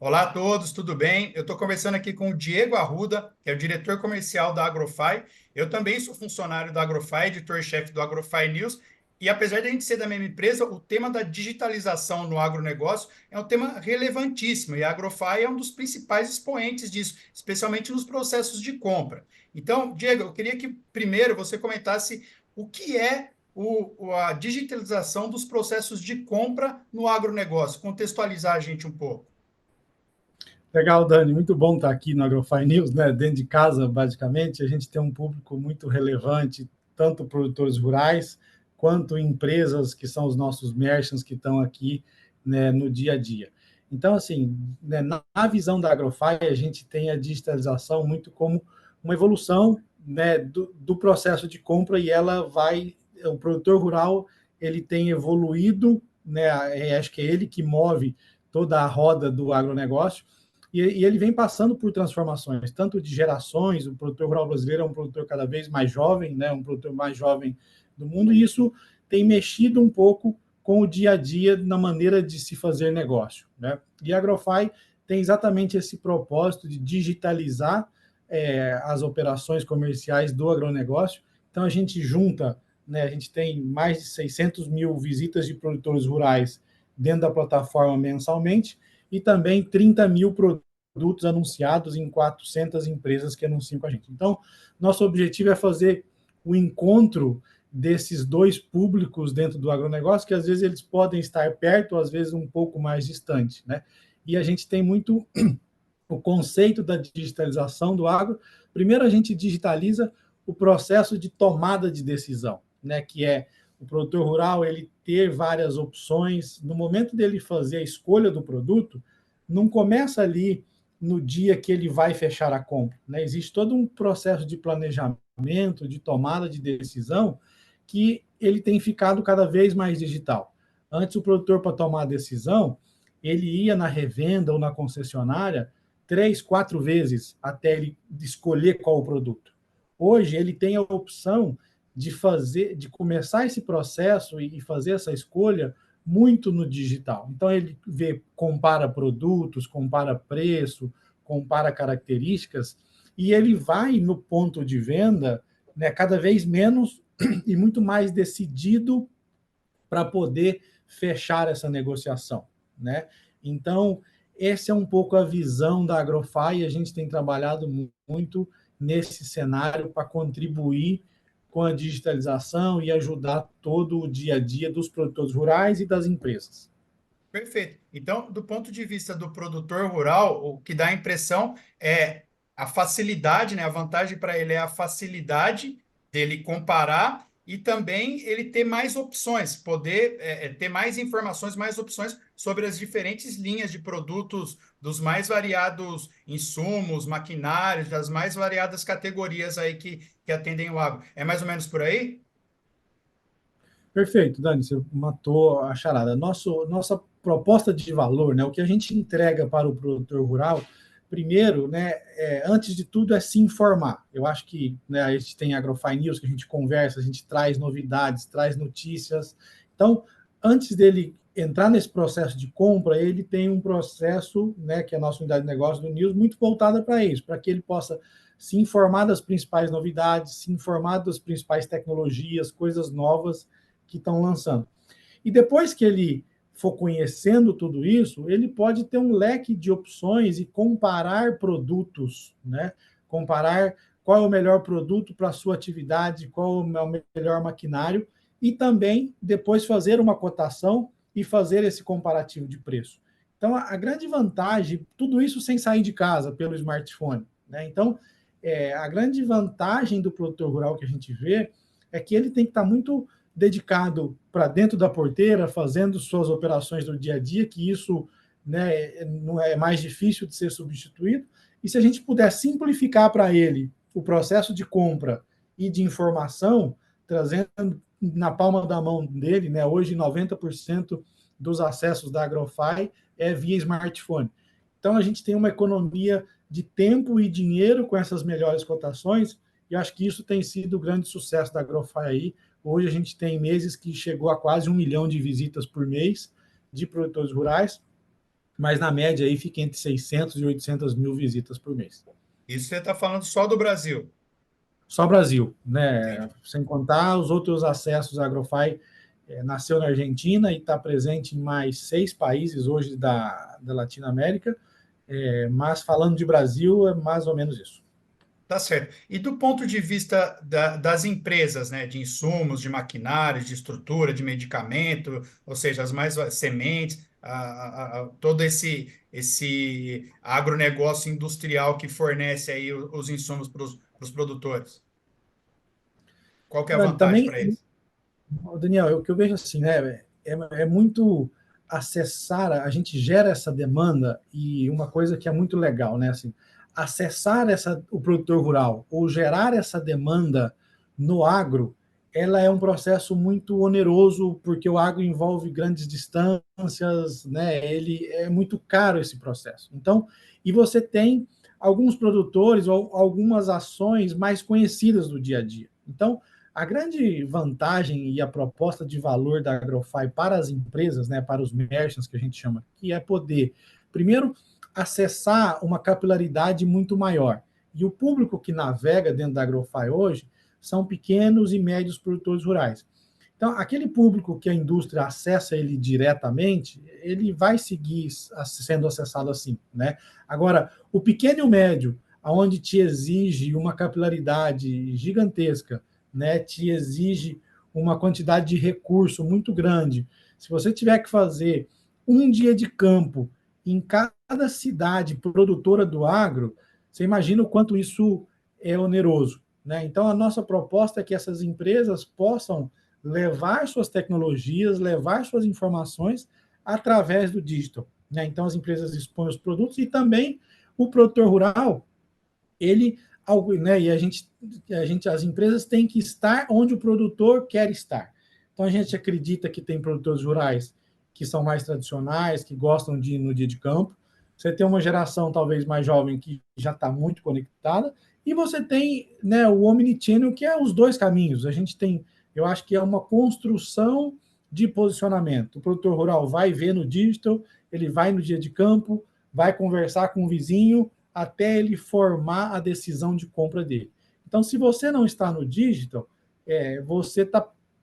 Olá a todos, tudo bem? Eu estou conversando aqui com o Diego Arruda, que é o diretor comercial da Agrofy. Eu também sou funcionário da Agrofy, editor-chefe do Agrofy News. E apesar de a gente ser da mesma empresa, o tema da digitalização no agronegócio é um tema relevantíssimo e a Agrofy é um dos principais expoentes disso, especialmente nos processos de compra. Então, Diego, eu queria que primeiro você comentasse o que é a digitalização dos processos de compra no agronegócio, contextualizar a gente um pouco. Legal, Dani, muito bom estar aqui no AgroFi News, né? Dentro de casa, basicamente. A gente tem um público muito relevante, tanto produtores rurais, quanto empresas que são os nossos merchants que estão aqui, né, no dia a dia. Então, assim, né, na visão da AgroFi, a gente tem a digitalização muito como uma evolução, né, do processo de compra e ela vai, o produtor rural, ele tem evoluído, né, acho que é ele que move toda a roda do agronegócio, e ele vem passando por transformações, tanto de gerações. O produtor rural brasileiro é um produtor cada vez mais jovem, né, um produtor mais jovem do mundo, e isso tem mexido um pouco com o dia a dia na maneira de se fazer negócio, né? E a Agrofy tem exatamente esse propósito de digitalizar as operações comerciais do agronegócio. Então, a gente junta, né, a gente tem mais de 600 mil visitas de produtores rurais dentro da plataforma mensalmente, e também 30 mil produtos anunciados em 400 empresas que anunciam com a gente. Então, nosso objetivo é fazer o encontro desses dois públicos dentro do agronegócio, que às vezes eles podem estar perto, às vezes um pouco mais distante, né? E a gente tem muito o conceito da digitalização do agro. Primeiro, a gente digitaliza o processo de tomada de decisão, né? Que é o produtor rural ele ter várias opções. No momento dele fazer a escolha do produto, não começa ali no dia que ele vai fechar a compra, né? Existe todo um processo de planejamento, de tomada de decisão, que ele tem ficado cada vez mais digital. Antes, o produtor, para tomar a decisão, ele ia na revenda ou na concessionária 3, 4 vezes até ele escolher qual o produto. Hoje ele tem a opção de fazer, de começar esse processo e fazer essa escolha muito no digital. Então ele vê, compara produtos, compara preço, compara características e ele vai no ponto de venda, né, cada vez menos e muito mais decidido para poder fechar essa negociação, né? Então, essa é um pouco a visão da Agrofy, e a gente tem trabalhado muito nesse cenário para contribuir com a digitalização e ajudar todo o dia a dia dos produtores rurais e das empresas. Perfeito. Então, do ponto de vista do produtor rural, o que dá a impressão é a facilidade, né? A vantagem para ele é a facilidade dele comparar e também ele ter mais opções, poder ter mais informações, mais opções sobre as diferentes linhas de produtos dos mais variados insumos, maquinários, das mais variadas categorias aí que atendem o agro. É mais ou menos por aí? Perfeito, Dani, você matou a charada. Nossa proposta de valor, né, o que a gente entrega para o produtor rural, primeiro, né, antes de tudo, é se informar. Eu acho que, né, a gente tem Agrofy News, que a gente conversa, a gente traz novidades, traz notícias. Então, antes dele entrar nesse processo de compra, ele tem um processo, né, que é a nossa unidade de negócio do News, muito voltada para isso, para que ele possa se informar das principais novidades, se informar das principais tecnologias, coisas novas que estão lançando. E depois que ele for conhecendo tudo isso, ele pode ter um leque de opções e comparar produtos, né? Comparar qual é o melhor produto para a sua atividade, qual é o melhor maquinário, e também depois fazer uma cotação e fazer esse comparativo de preço. Então, a grande vantagem, tudo isso sem sair de casa, pelo smartphone, né? Então, a grande vantagem do produtor rural que a gente vê é que ele tem que estar muito dedicado para dentro da porteira, fazendo suas operações do dia a dia, que isso, né, não é mais difícil de ser substituído. E se a gente puder simplificar para ele o processo de compra e de informação, trazendo na palma da mão dele, né, hoje 90% dos acessos da Agrofy é via smartphone. Então a gente tem uma economia de tempo e dinheiro com essas melhores cotações, e acho que isso tem sido o grande sucesso da Agrofy aí. Hoje a gente tem meses que chegou a quase 1 milhão de visitas por mês de produtores rurais, mas na média aí fica entre 600 e 800 mil visitas por mês. Isso você está falando só do Brasil. Só Brasil, né? Entendi. Sem contar os outros acessos. A AgroFi nasceu na Argentina e está presente em mais 6 países hoje da Latinoamérica, mas falando de Brasil, é mais ou menos isso. Tá certo. E do ponto de vista das empresas, né, de insumos, de maquinários, de estrutura, de medicamento, ou seja, as mais sementes, todo esse agronegócio industrial que fornece aí os insumos para os produtores. Qual que é a vantagem Também, para eles? Daniel, o que eu vejo assim, né, é muito acessar, a gente gera essa demanda e uma coisa que é muito legal, né, assim, acessar o produtor rural ou gerar essa demanda no agro, ela é um processo muito oneroso porque o agro envolve grandes distâncias, né, ele é muito caro esse processo. Então, e você tem alguns produtores ou algumas ações mais conhecidas do dia a dia. Então, a grande vantagem e a proposta de valor da AgroFi para as empresas, né, para os merchants, que a gente chama, que é poder, primeiro, acessar uma capilaridade muito maior. E o público que navega dentro da AgroFi hoje são pequenos e médios produtores rurais. Então, aquele público que a indústria acessa ele diretamente, ele vai seguir sendo acessado assim, né? Agora, o pequeno e o médio, aonde te exige uma capilaridade gigantesca, né, te exige uma quantidade de recurso muito grande. Se você tiver que fazer um dia de campo em cada cidade produtora do agro, você imagina o quanto isso é oneroso, né? Então, a nossa proposta é que essas empresas possam levar suas tecnologias, levar suas informações através do digital, né? Então, as empresas expõem os produtos e também o produtor rural, ele, né, e as empresas têm que estar onde o produtor quer estar. Então a gente acredita que tem produtores rurais que são mais tradicionais, que gostam de ir no dia de campo. Você tem uma geração talvez mais jovem que já está muito conectada, e você tem, né, o omnichannel, que é os dois caminhos. A gente tem, eu acho que é uma construção de posicionamento. O produtor rural vai ver no digital, ele vai no dia de campo, vai conversar com o vizinho, até ele formar a decisão de compra dele. Então, se você não está no digital, você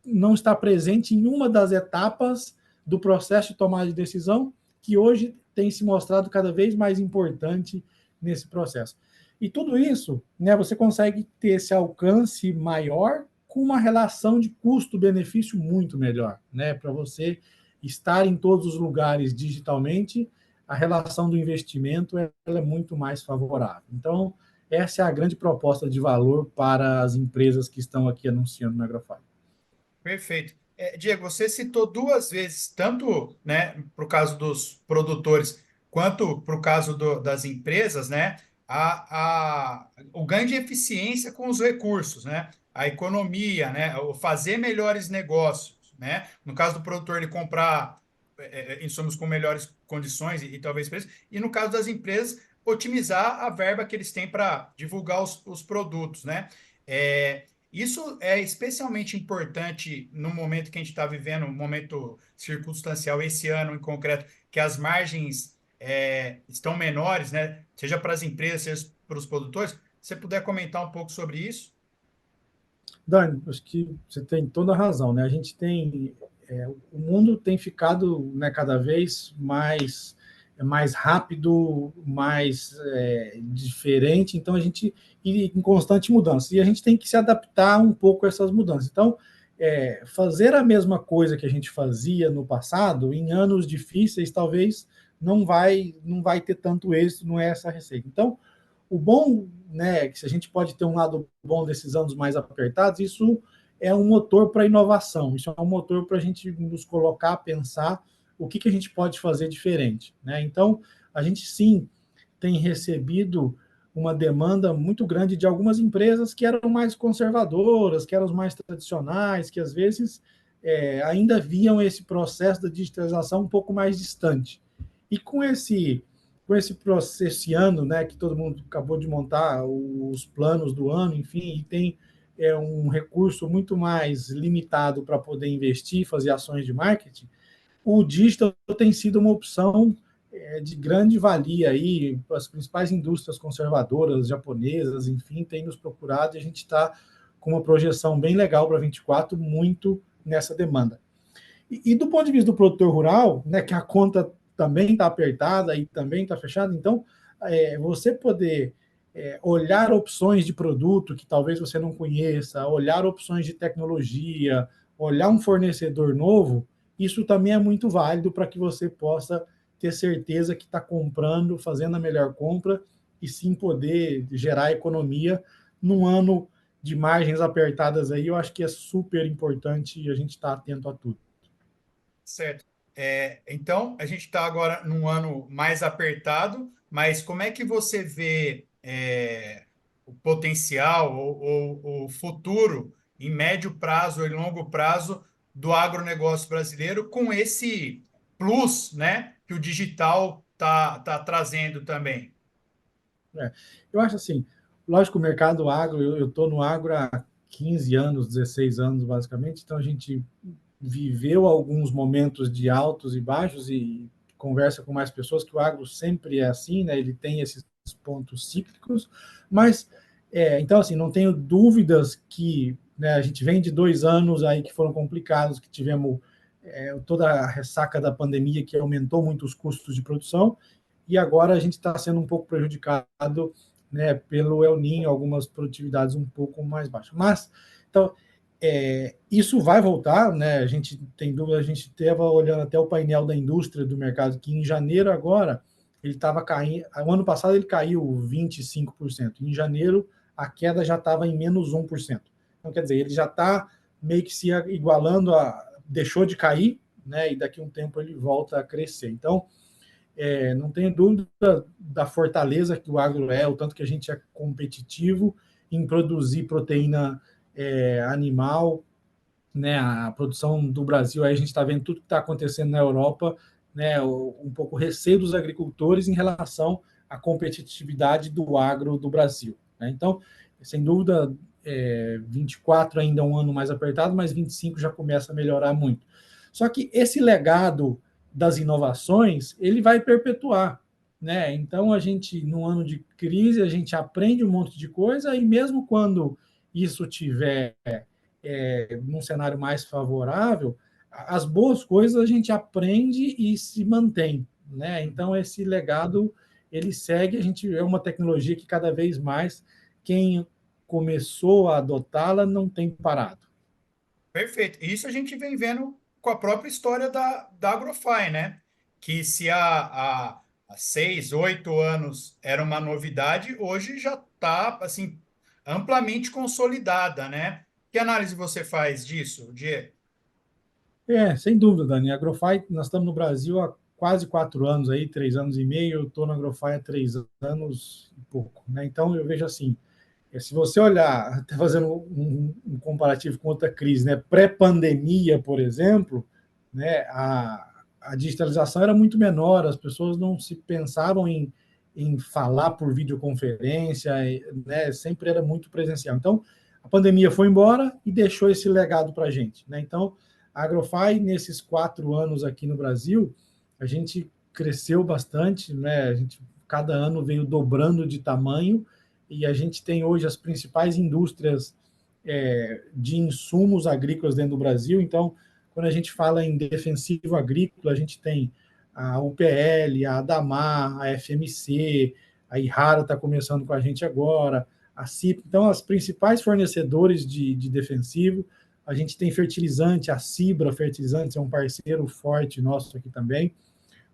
não está presente em uma das etapas do processo de tomada de decisão, que hoje tem se mostrado cada vez mais importante nesse processo. E tudo isso, né, você consegue ter esse alcance maior com uma relação de custo-benefício muito melhor, né, para você estar em todos os lugares digitalmente, a relação do investimento ela é muito mais favorável. Então, essa é a grande proposta de valor para as empresas que estão aqui anunciando na AgroFi. Perfeito. Diego, você citou duas vezes, tanto, né, para o caso dos produtores, quanto para o caso das empresas, né, o ganho de eficiência com os recursos, né, a economia, né, o fazer melhores negócios, né, no caso do produtor, ele comprar insumos com melhores condições e talvez preço, e no caso das empresas, otimizar a verba que eles têm para divulgar os produtos, né. Isso é especialmente importante no momento que a gente está vivendo, um momento circunstancial, esse ano em concreto, que as margens estão menores, né? Seja para as empresas, seja para os produtores. Se você puder comentar um pouco sobre isso. Dani, acho que você tem toda a razão, né? A gente tem, o mundo tem ficado, né, cada vez mais rápido, mais diferente, então a gente e em constante mudança, e a gente tem que se adaptar um pouco a essas mudanças. Então, fazer a mesma coisa que a gente fazia no passado, em anos difíceis, talvez não vai ter tanto êxito, não é essa a receita. Então, o bom, né, que se a gente pode ter um lado bom desses anos mais apertados, isso é um motor para inovação, isso é um motor para a gente nos colocar a pensar o que a gente pode fazer diferente, né? Então, a gente sim tem recebido uma demanda muito grande de algumas empresas que eram mais conservadoras, que eram mais tradicionais, que às vezes ainda viam esse processo da digitalização um pouco mais distante. E com esse processo, esse ano, né, que todo mundo acabou de montar os planos do ano, enfim, e tem um recurso muito mais limitado para poder investir, fazer ações de marketing, o digital tem sido uma opção de grande valia aí, as principais indústrias conservadoras japonesas, enfim, têm nos procurado e a gente está com uma projeção bem legal para 24, muito nessa demanda. E do ponto de vista do produtor rural, né, que a conta também está apertada e também está fechada, então você poder olhar opções de produto que talvez você não conheça, olhar opções de tecnologia, olhar um fornecedor novo, isso também é muito válido para que você possa ter certeza que está comprando, fazendo a melhor compra e sim poder gerar economia num ano de margens apertadas aí. Eu acho que é super importante a gente estar atento a tudo. Certo. Então, a gente está agora num ano mais apertado, mas como é que você vê o potencial ou o futuro em médio prazo e longo prazo do agronegócio brasileiro com esse plus, né, que o digital tá trazendo também? Eu acho assim, lógico, o mercado agro, eu estou no agro há 15 anos, 16 anos, basicamente, então a gente viveu alguns momentos de altos e baixos e conversa com mais pessoas que o agro sempre é assim, né? Ele tem esses pontos cíclicos, mas então assim, não tenho dúvidas que, né, a gente vem de 2 anos aí que foram complicados, que tivemos toda a ressaca da pandemia que aumentou muito os custos de produção e agora a gente está sendo um pouco prejudicado, né, pelo El Niño, algumas produtividades um pouco mais baixas. Mas então isso vai voltar, né? A gente tem dúvida, a gente estava olhando até o painel da indústria do mercado, que em janeiro agora ele estava caindo, o ano passado ele caiu 25%, em janeiro a queda já estava em menos 1%. Então, quer dizer, ele já está meio que se igualando, deixou de cair, né? E daqui a um tempo ele volta a crescer. Então, não tenho dúvida da fortaleza que o agro é, o tanto que a gente é competitivo em produzir proteína animal, né? A produção do Brasil, aí a gente está vendo tudo que está acontecendo na Europa, né? Um pouco receio dos agricultores em relação à competitividade do agro do Brasil, né? Então, sem dúvida, 24 ainda é um ano mais apertado, mas 25 já começa a melhorar muito. Só que esse legado das inovações, ele vai perpetuar, né? Então, a gente, num ano de crise, a gente aprende um monte de coisa e mesmo quando isso tiver num cenário mais favorável, as boas coisas a gente aprende e se mantém, né? Então, esse legado, ele segue, a gente é uma tecnologia que cada vez mais quem começou a adotá-la não tem parado. Perfeito. Isso a gente vem vendo com a própria história da Agrofy, né? Que se há 6, 8 anos era uma novidade, hoje já está assim, amplamente consolidada, né? Que análise você faz disso, Diego? Sem dúvida, Dani. A Agrofy, nós estamos no Brasil há quase 4 anos aí, 3 anos e meio. Eu estou na Agrofy há 3 anos e pouco, né? Então eu vejo assim, se você olhar, até fazendo um comparativo com outra crise, né? Pré-pandemia, por exemplo, né? A digitalização era muito menor, as pessoas não se pensavam em falar por videoconferência, né? Sempre era muito presencial. Então, a pandemia foi embora e deixou esse legado para a gente, né? Então, a Agrofy, nesses 4 anos aqui no Brasil, a gente cresceu bastante, né? A gente cada ano veio dobrando de tamanho e a gente tem hoje as principais indústrias de insumos agrícolas dentro do Brasil. Então, quando a gente fala em defensivo agrícola, a gente tem a UPL, a Adamar, a FMC, a Ihara está começando com a gente agora, a CIP. Então, as principais fornecedores de defensivo. A gente tem fertilizante, a Cibra Fertilizantes é um parceiro forte nosso aqui também.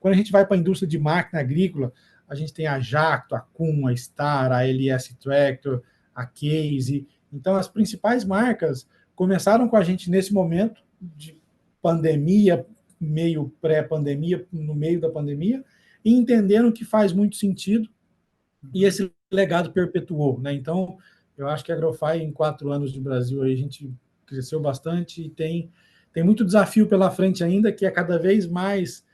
Quando a gente vai para a indústria de máquina agrícola, a gente tem a Jacto, a Kuhn, a Star, a LS Tractor, a Case. Então, as principais marcas começaram com a gente nesse momento de pandemia, meio pré-pandemia, no meio da pandemia, e entenderam que faz muito sentido e esse legado perpetuou, né? Então, eu acho que a Agrofy, em 4 anos de Brasil, aí, a gente cresceu bastante e tem muito desafio pela frente ainda, que é cada vez mais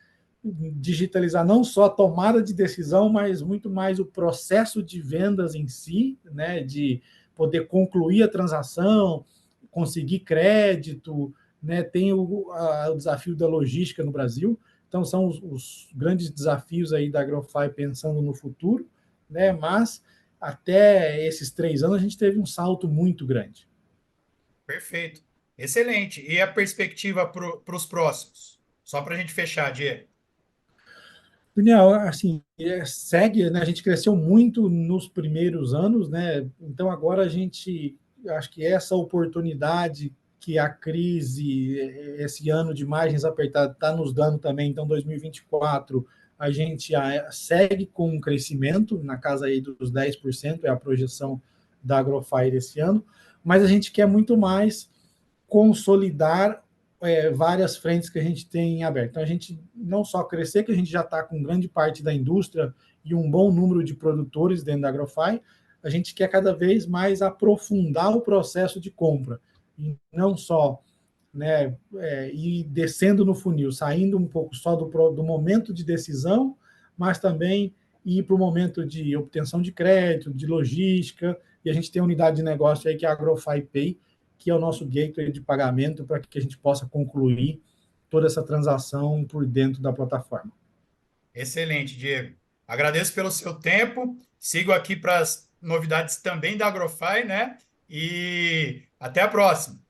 digitalizar não só a tomada de decisão, mas muito mais o processo de vendas em si, né? De poder concluir a transação, conseguir crédito, né? Tem o desafio da logística no Brasil, Então, são os grandes desafios aí da AgroFi pensando no futuro, né? Mas até esses 3 anos a gente teve um salto muito grande. Perfeito. Excelente. E a perspectiva para os próximos? Só para a gente fechar, Diego. Daniel, assim, segue, né? A gente cresceu muito nos primeiros anos, né? Então agora a gente, acho que essa oportunidade que a crise, esse ano de margens apertadas está nos dando também, então 2024 a gente segue com um crescimento na casa aí dos 10%, é a projeção da Agrofire esse ano, mas a gente quer muito mais consolidar várias frentes que a gente tem aberto. Então, a gente não só crescer, que a gente já está com grande parte da indústria e um bom número de produtores dentro da AgroFi, a gente quer cada vez mais aprofundar o processo de compra. E não só ir descendo no funil, saindo um pouco só do momento de decisão, mas também ir para o momento de obtenção de crédito, de logística, e a gente tem a unidade de negócio aí que é a AgroFi Pay, que é o nosso gateway de pagamento para que a gente possa concluir toda essa transação por dentro da plataforma. Excelente, Diego. Agradeço pelo seu tempo. Sigo aqui para as novidades também da AgroFi, né? E até a próxima.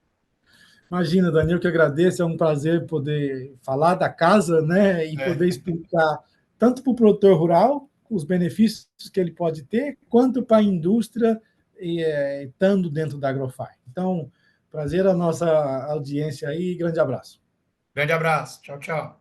Imagina, Daniel, que agradeço, é um prazer poder falar da casa, né, e poder É, explicar tanto para o produtor rural os benefícios que ele pode ter, quanto para a indústria estando dentro da AgroFi. Então, prazer a nossa audiência aí, grande abraço. grande abraço. Tchau, tchau.